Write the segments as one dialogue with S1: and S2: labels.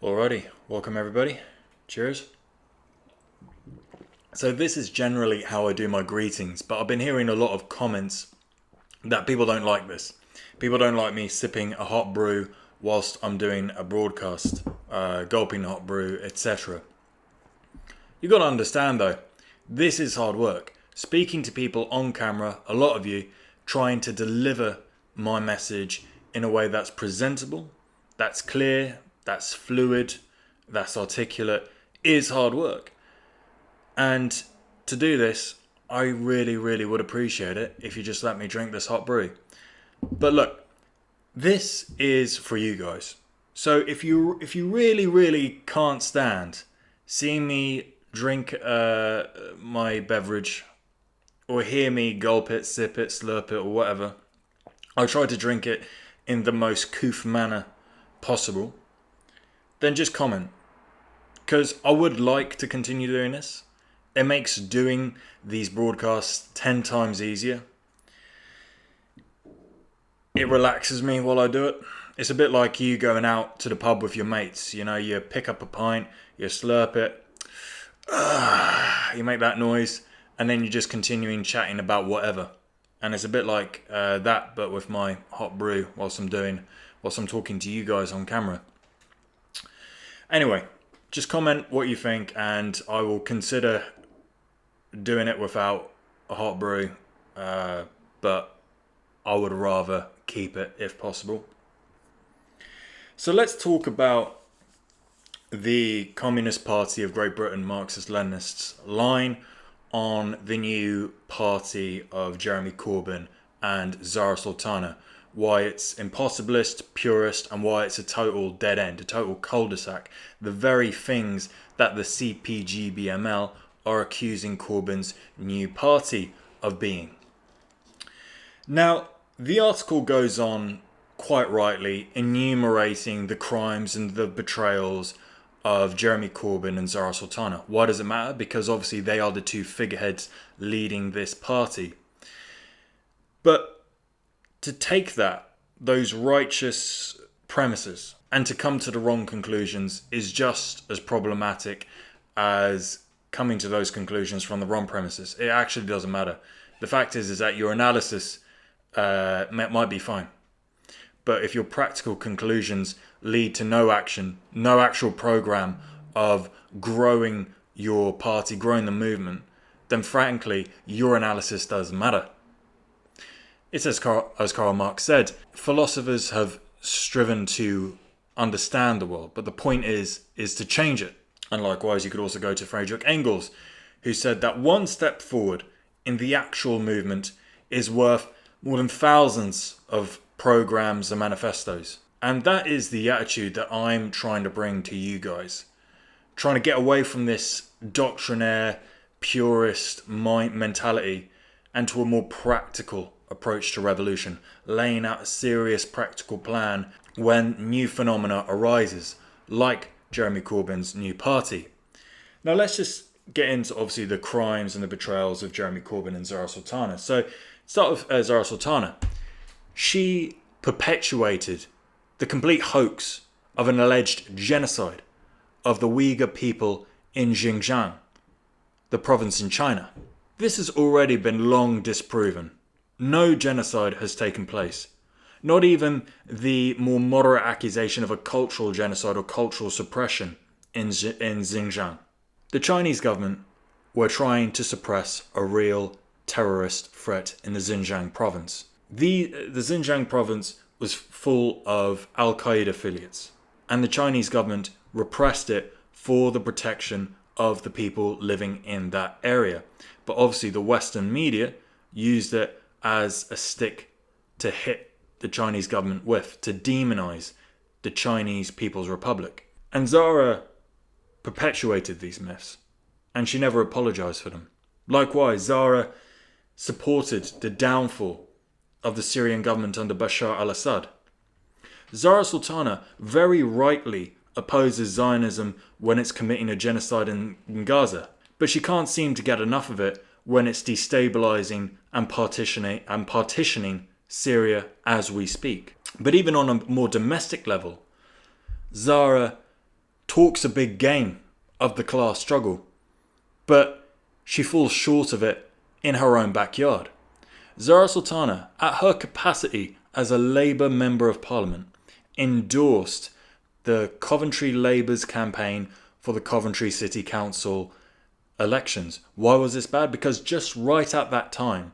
S1: Alrighty, welcome everybody. Cheers. So this is generally how I do my greetings, but I've been hearing a lot of comments that people don't like this. People don't like me sipping a hot brew whilst I'm doing a broadcast, gulping hot brew, etc. You got to understand though, this is hard work. Speaking to people on camera, a lot of you, trying to deliver my message in a way that's presentable, that's clear, that's fluid, that's articulate, is hard work. And to do this, I really would appreciate it if you just let me drink this hot brew. But look, this is for you guys. So if you really can't stand seeing me drink my beverage or hear me gulp it, sip it, slurp it or whatever, I try to drink it in the most couth manner possible, then just comment. Because I would like to continue doing this. It makes doing these broadcasts 10 times easier. It relaxes me while I do it. It's a bit like you going out to the pub with your mates. You know, you pick up a pint, you slurp it, you make that noise, and then you're just continuing chatting about whatever. And it's a bit like that, but with my hot brew whilst I'm talking to you guys on camera. Anyway, just comment what you think, and I will consider doing it without a hot brew, but I would rather keep it if possible. So let's talk about the Communist Party of Great Britain, Marxist-Leninists' line on the new party of Jeremy Corbyn and Zara Sultana, why it's impossibilist, purist, and why it's a total dead end, a total cul-de-sac, the very things that the CPGB-ML are accusing Corbyn's new party of being. Now, the article goes on quite rightly enumerating the crimes and the betrayals of Jeremy Corbyn and Zara Sultana. Why does it matter? Because obviously they are the two figureheads leading this party. But to take those righteous premises, and to come to the wrong conclusions is just as problematic as coming to those conclusions from the wrong premises. It actually doesn't matter. The fact is that your analysis might be fine. But if your practical conclusions lead to no action, no actual program of growing your party, growing the movement, then frankly, your analysis doesn't matter. It's as Karl Marx said, philosophers have striven to understand the world, but the point is to change it. And likewise, you could also go to Friedrich Engels, who said that one step forward in the actual movement is worth more than thousands of programs and manifestos. And that is the attitude that I'm trying to bring to you guys. Trying to get away from this doctrinaire, purist mentality and to a more practical approach to revolution, laying out a serious practical plan when new phenomena arises, like Jeremy Corbyn's new party. Now let's just get into obviously the crimes and the betrayals of Jeremy Corbyn and Zara Sultana. So start with Zara Sultana. She perpetuated the complete hoax of an alleged genocide of the Uyghur people in Xinjiang, the province in China. This has already been long disproven. No genocide has taken place. Not even the more moderate accusation of a cultural genocide or cultural suppression in Xinjiang. The Chinese government were trying to suppress a real terrorist threat in the Xinjiang province. The Xinjiang province was full of Al-Qaeda affiliates, and the Chinese government repressed it for the protection of the people living in that area. But obviously the Western media used it as a stick to hit the Chinese government with, to demonize the Chinese People's Republic. And Zara perpetuated these myths, and she never apologized for them. Likewise, Zara supported the downfall of the Syrian government under Bashar al-Assad. Zara Sultana very rightly opposes Zionism when it's committing a genocide in Gaza, but she can't seem to get enough of it when it's destabilizing and partitioning Syria as we speak. But even on a more domestic level, Zara talks a big game of the class struggle, but she falls short of it in her own backyard. Zahra Sultana, at her capacity as a Labour Member of Parliament, endorsed the Coventry Labour's campaign for the Coventry City Council elections. Why was this bad? Because just right at that time,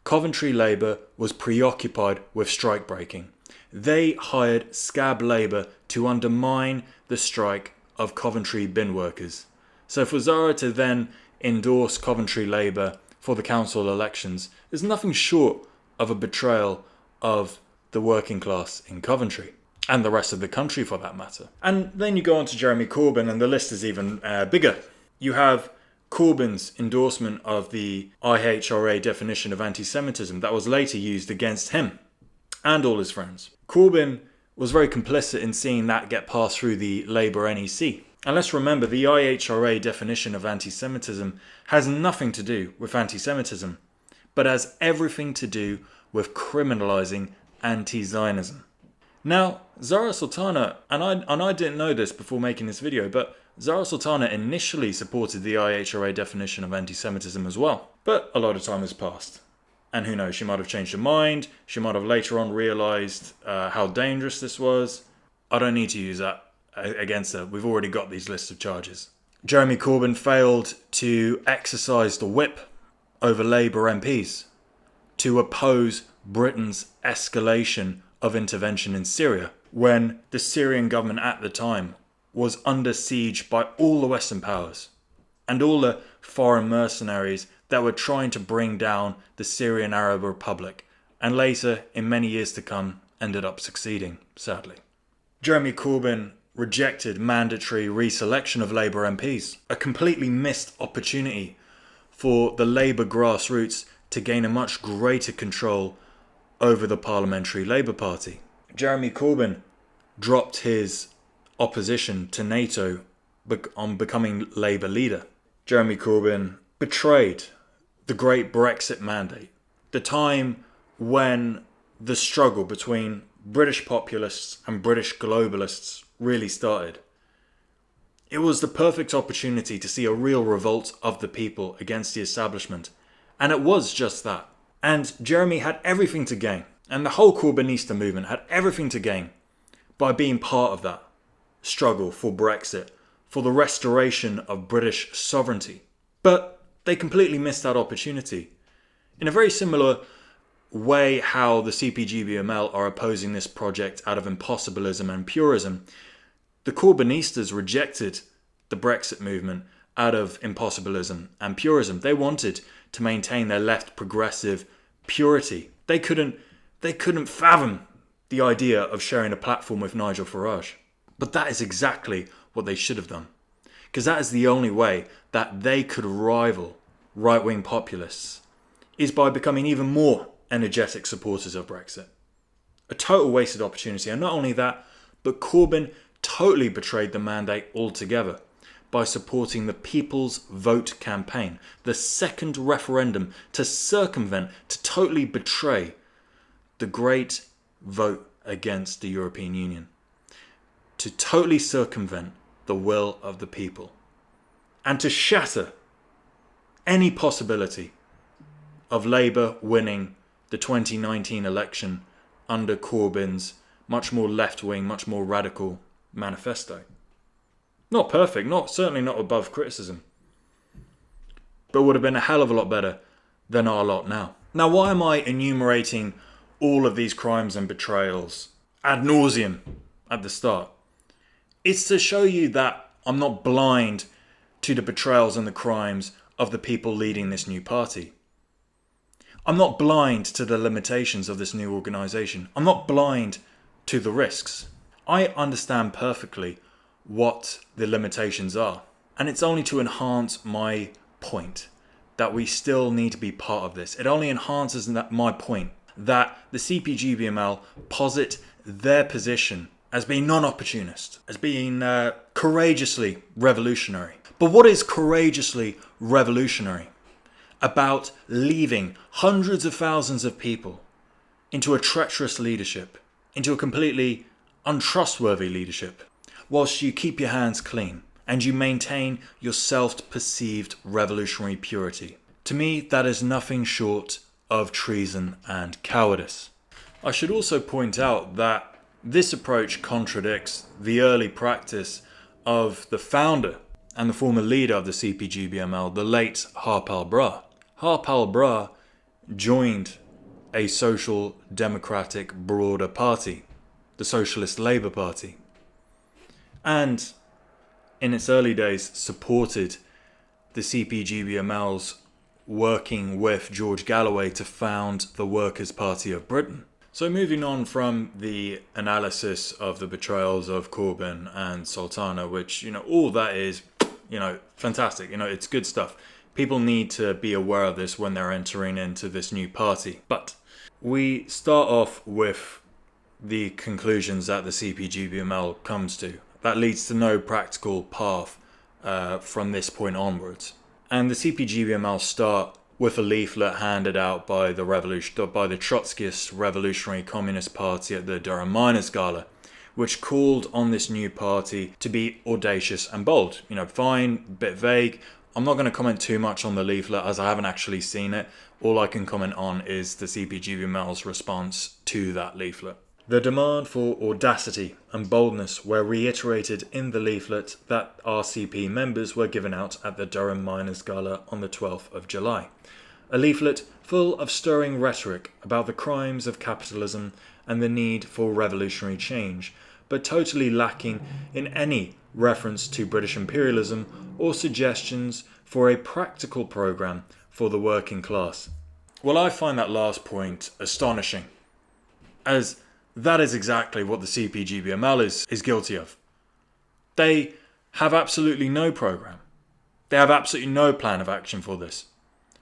S1: Coventry Labour was preoccupied with strike breaking. They hired Scab Labour to undermine the strike of Coventry bin workers. So for Zahra to then endorse Coventry Labour for the council elections is nothing short of a betrayal of the working class in Coventry, and the rest of the country for that matter. And then you go on to Jeremy Corbyn, and the list is even bigger. You have Corbyn's endorsement of the IHRA definition of anti-Semitism that was later used against him and all his friends. Corbyn was very complicit in seeing that get passed through the Labour NEC. And let's remember, the IHRA definition of anti-Semitism has nothing to do with anti-Semitism, but has everything to do with criminalising anti-Zionism. Now, Zahra Sultana, and I didn't know this before making this video, but Zahra Sultana initially supported the IHRA definition of anti-Semitism as well. But a lot of time has passed. And who knows, she might have changed her mind. She might have later on realised how dangerous this was. I don't need to use that against her. We've already got these lists of charges. Jeremy Corbyn failed to exercise the whip over Labour MPs to oppose Britain's escalation of intervention in Syria, when the Syrian government at the time was under siege by all the Western powers and all the foreign mercenaries that were trying to bring down the Syrian Arab Republic, and later, in many years to come, ended up succeeding, sadly. Jeremy Corbyn rejected mandatory reselection of Labour MPs, a completely missed opportunity for the Labour grassroots to gain a much greater control over the Parliamentary Labour Party. Jeremy Corbyn dropped his opposition to NATO on becoming Labour leader. Jeremy Corbyn betrayed the great Brexit mandate, the time when the struggle between British populists and British globalists really started. It was the perfect opportunity to see a real revolt of the people against the establishment, and it was just that. And Jeremy had everything to gain, and the whole Corbynista movement had everything to gain by being part of that struggle for Brexit, for the restoration of British sovereignty. But they completely missed that opportunity. In a very similar way how the CPGB-ML are opposing this project out of impossibilism and purism, the Corbynistas rejected the Brexit movement out of impossibilism and purism. They wanted to maintain their left progressive purity. They couldn't fathom the idea of sharing a platform with Nigel Farage. But that is exactly what they should have done, because that is the only way that they could rival right-wing populists, is by becoming even more energetic supporters of Brexit. A total wasted opportunity. And not only that, but Corbyn totally betrayed the mandate altogether by supporting the People's Vote campaign, the second referendum to circumvent, to totally betray the great vote against the European Union, to totally circumvent the will of the people, and to shatter any possibility of Labour winning the 2019 election under Corbyn's much more left-wing, much more radical manifesto. Not perfect, certainly not above criticism, but would have been a hell of a lot better than our lot now. Now, why am I enumerating all of these crimes and betrayals ad nauseum at the start? It's to show you that I'm not blind to the betrayals and the crimes of the people leading this new party. I'm not blind to the limitations of this new organisation. I'm not blind to the risks. I understand perfectly what the limitations are. And it's only to enhance my point that we still need to be part of this. It only enhances my point that the CPGBML posit their position as being non-opportunist, as being courageously revolutionary. But what is courageously revolutionary about leaving hundreds of thousands of people into a treacherous leadership, into a completely untrustworthy leadership? whilst you keep your hands clean and you maintain your self-perceived revolutionary purity. To me, that is nothing short of treason and cowardice. I should also point out that this approach contradicts the early practice of the founder and the former leader of the CPGB-ML, the late Harpal Brar. Harpal Brar joined a social democratic broader party, the Socialist Labour Party, and in its early days supported the CPGB-ML's working with George Galloway to found the Workers' Party of Britain. So moving on from the analysis of the betrayals of Corbyn and Sultana, which, all that is, fantastic. It's good stuff. People need to be aware of this when they're entering into this new party. But we start off with the conclusions that the CPGBML comes to. That leads to no practical path from this point onwards. And the CPGBML start with a leaflet handed out by the Trotskyist Revolutionary Communist Party at the Durham Miners' Gala, which called on this new party to be audacious and bold. Fine, a bit vague. I'm not going to comment too much on the leaflet as I haven't actually seen it. All I can comment on is the CPGBML's response to that leaflet. The demand for audacity and boldness were reiterated in the leaflet that RCP members were given out at the Durham Miners' Gala on the 12th of July. A leaflet full of stirring rhetoric about the crimes of capitalism and the need for revolutionary change, but totally lacking in any reference to British imperialism or suggestions for a practical programme for the working class. Well, I find that last point astonishing, as that is exactly what the CPGBML is guilty of. They have absolutely no programme. They have absolutely no plan of action for this.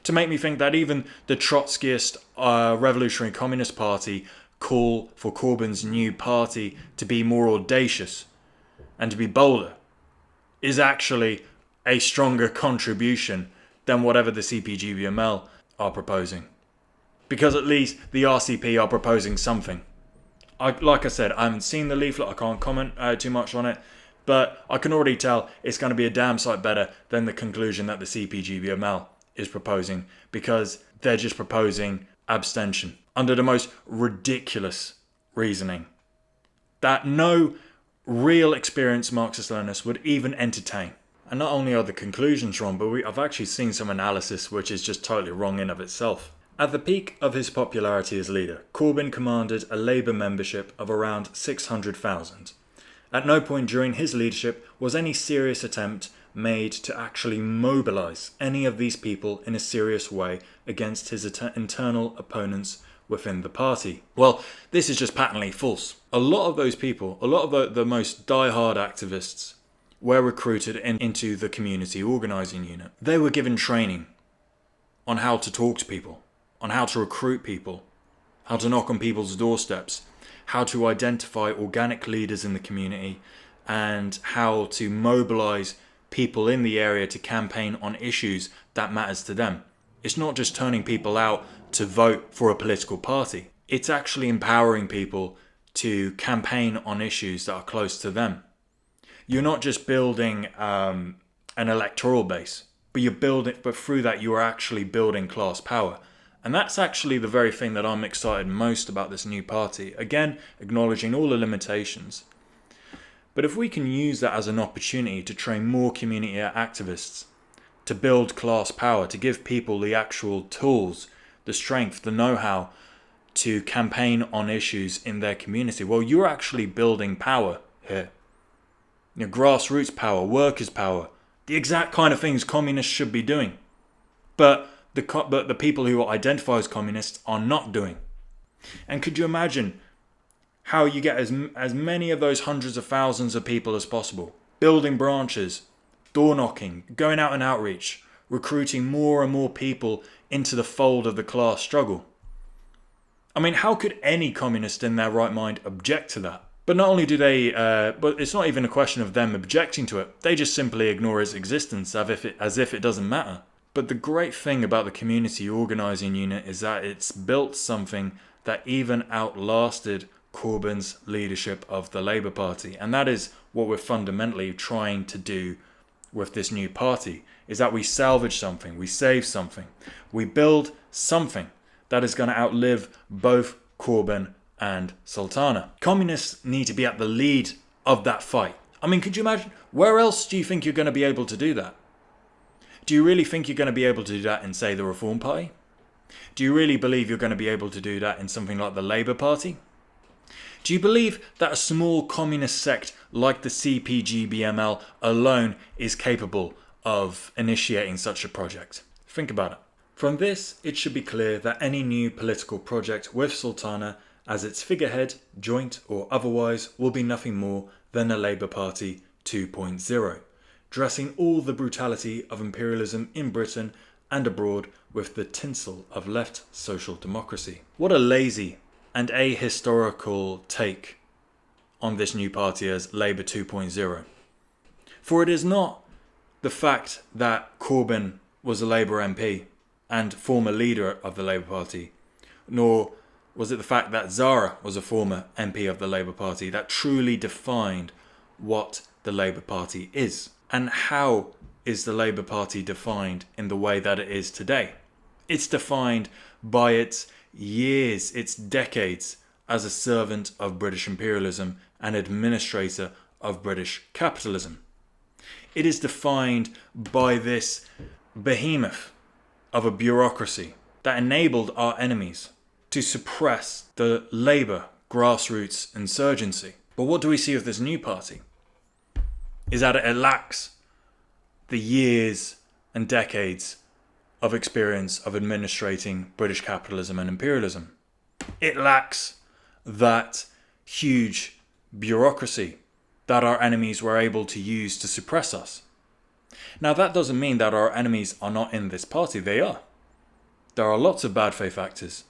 S1: To make me think that even the Trotskyist Revolutionary Communist Party call for Corbyn's new party to be more audacious and to be bolder is actually a stronger contribution than whatever the CPGBML are proposing. Because at least the RCP are proposing something. Like I said, I haven't seen the leaflet, I can't comment too much on it, but I can already tell it's going to be a damn sight better than the conclusion that the CPGBML is proposing, because they're just proposing abstention under the most ridiculous reasoning that no real experienced Marxist-Leninist would even entertain. And not only are the conclusions wrong, but I've actually seen some analysis which is just totally wrong in of itself. At the peak of his popularity as leader, Corbyn commanded a Labour membership of around 600,000. At no point during his leadership was any serious attempt made to actually mobilise any of these people in a serious way against his internal opponents within the party. Well, this is just patently false. A lot of those people, a lot of the most die-hard activists were recruited into the community organising unit. They were given training on how to talk to people, on how to recruit people, how to knock on people's doorsteps, how to identify organic leaders in the community, and how to mobilise people in the area to campaign on issues that matters to them. It's not just turning people out to vote for a political party. It's actually empowering people to campaign on issues that are close to them. You're not just building an electoral base, but through that you are actually building class power. And that's actually the very thing that I'm excited most about this new party. Again, acknowledging all the limitations. But if we can use that as an opportunity to train more community activists, to build class power, to give people the actual tools, the strength, the know-how to campaign on issues in their community, well, you're actually building power here. Grassroots power, workers' power, the exact kind of things communists should be doing. But the people who identify as communists are not doing. And could you imagine how you get as many of those hundreds of thousands of people as possible, building branches, door knocking, going out and outreach, recruiting more and more people into the fold of the class struggle? I mean, how could any communist in their right mind object to that? But not only do they, but it's not even a question of them objecting to it. They just simply ignore its existence as if it doesn't matter. But the great thing about the community organising unit is that it's built something that even outlasted Corbyn's leadership of the Labour Party. And that is what we're fundamentally trying to do with this new party, is that we salvage something, we save something, we build something that is going to outlive both Corbyn and Sultana. Communists need to be at the lead of that fight. I mean, could you imagine? Where else do you think you're going to be able to do that? Do you really think you're going to be able to do that in, say, the Reform Party? Do you really believe you're going to be able to do that in something like the Labour Party? Do you believe that a small communist sect like the CPGB-ML alone is capable of initiating such a project? Think about it. From this, it should be clear that any new political project with Sultana as its figurehead, joint or otherwise, will be nothing more than a Labour Party 2.0, dressing all the brutality of imperialism in Britain and abroad with the tinsel of left social democracy. What a lazy and ahistorical take on this new party as Labour 2.0. For it is not the fact that Corbyn was a Labour MP and former leader of the Labour Party, nor was it the fact that Zara was a former MP of the Labour Party that truly defined what the Labour Party is. And how is the Labour Party defined in the way that it is today? It's defined by its years, its decades as a servant of British imperialism and administrator of British capitalism. It is defined by this behemoth of a bureaucracy that enabled our enemies to suppress the Labour grassroots insurgency. But what do we see with this new party? Is that it lacks the years and decades of experience of administrating British capitalism and imperialism. It lacks that huge bureaucracy that our enemies were able to use to suppress us. Now, that doesn't mean that our enemies are not in this party. They are. There are lots of bad faith actors.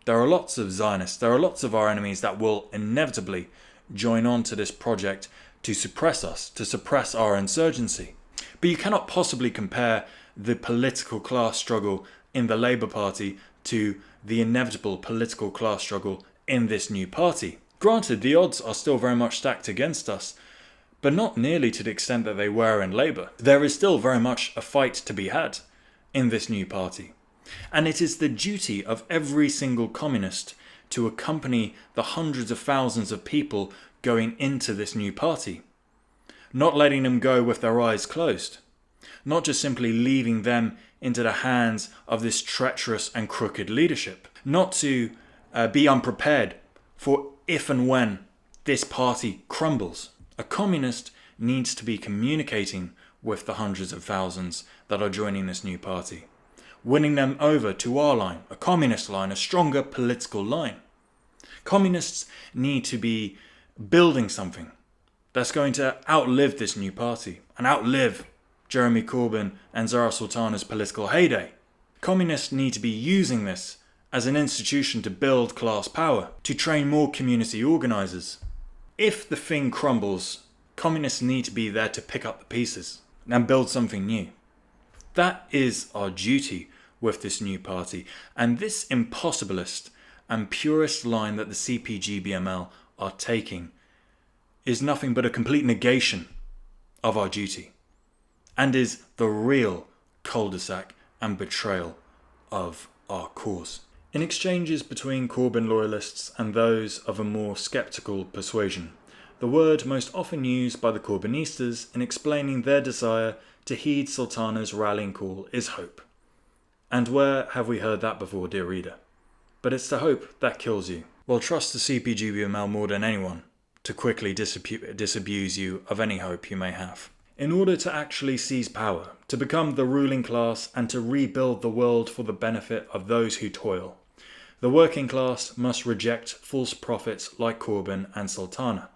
S1: There are lots of Zionists. There are lots of our enemies that will inevitably join on to this project to suppress us, to suppress our insurgency. But you cannot possibly compare the political class struggle in the Labour Party to the inevitable political class struggle in this new party. Granted, the odds are still very much stacked against us, but not nearly to the extent that they were in Labour. There is still very much a fight to be had in this new party. And it is the duty of every single communist to accompany the hundreds of thousands of people going into this new party, not letting them go with their eyes closed, not just simply leaving them into the hands of this treacherous and crooked leadership, not to be unprepared for if and when this party crumbles. A communist needs to be communicating with the hundreds of thousands that are joining this new party, winning them over to our line, a communist line, a stronger political line. Communists need to be building something that's going to outlive this new party and outlive Jeremy Corbyn and Zara Sultana's political heyday. Communists need to be using this as an institution to build class power, to train more community organisers. If the thing crumbles, communists need to be there to pick up the pieces and build something new. That is our duty with this new party, and this impossibilist and purist line that the CPGB-ML are taking is nothing but a complete negation of our duty, and is the real cul-de-sac and betrayal of our cause. In exchanges between Corbyn loyalists and those of a more sceptical persuasion, the word most often used by the Corbynistas in explaining their desire to heed Sultana's rallying call is hope. And where have we heard that before, dear reader? But it's the hope that kills you. Well, trust the CPGB-ML more than anyone to quickly disabuse you of any hope you may have. In order to actually seize power, to become the ruling class and to rebuild the world for the benefit of those who toil, the working class must reject false prophets like Corbyn and Sultana,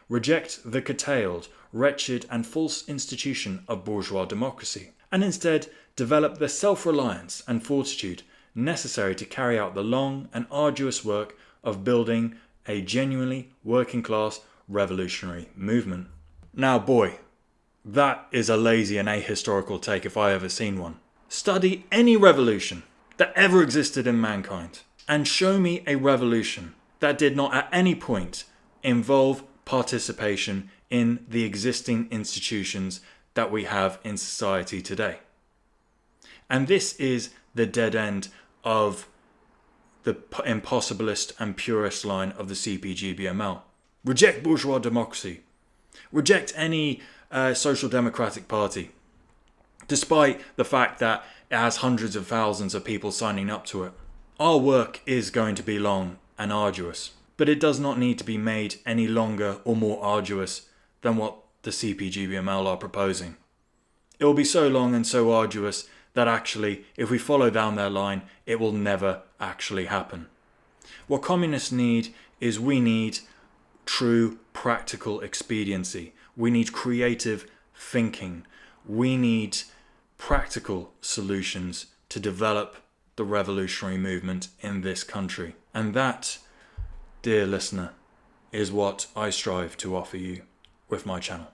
S1: reject the curtailed, wretched and false institution of bourgeois democracy, and instead develop the self-reliance and fortitude necessary to carry out the long and arduous work of building a genuinely working class revolutionary movement. Now boy, that is a lazy and ahistorical take if I ever seen one. Study any revolution that ever existed in mankind and show me a revolution that did not at any point involve participation in the existing institutions that we have in society today. And this is the dead end of the impossibilist and purist line of the CPGB-ML. Reject bourgeois democracy. Reject any social democratic party, despite the fact that it has hundreds of thousands of people signing up to it. Our work is going to be long and arduous, but it does not need to be made any longer or more arduous than what the CPGBML are proposing. It will be so long and so arduous that actually, if we follow down their line, it will never actually happen. What communists need is we need true practical expediency. We need creative thinking. We need practical solutions to develop the revolutionary movement in this country. And that, dear listener, is what I strive to offer you with my channel.